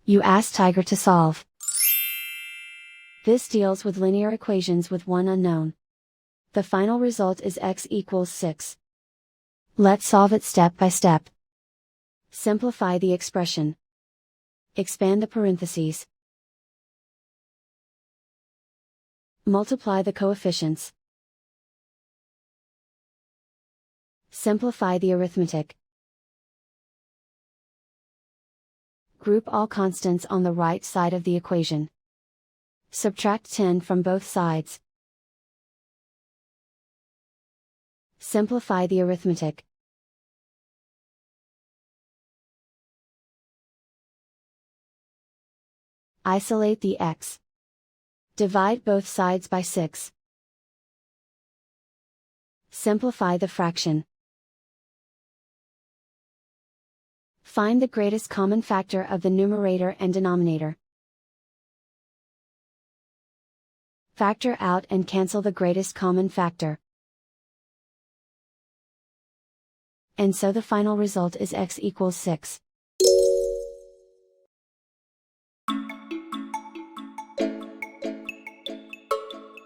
You ask Tiger to solve. This deals with linear equations with one unknown. The final result is x equals 6. Let's solve it step by step. Simplify the expression. Expand the parentheses. Multiply the coefficients. Simplify the arithmetic. Group all constants on the right side of the equation. Subtract 10 from both sides. Simplify the arithmetic. Isolate the x. Divide both sides by 6. Simplify the fraction. Find the greatest common factor of the numerator and denominator. Factor out and cancel the greatest common factor. And so the final result is x equals 6.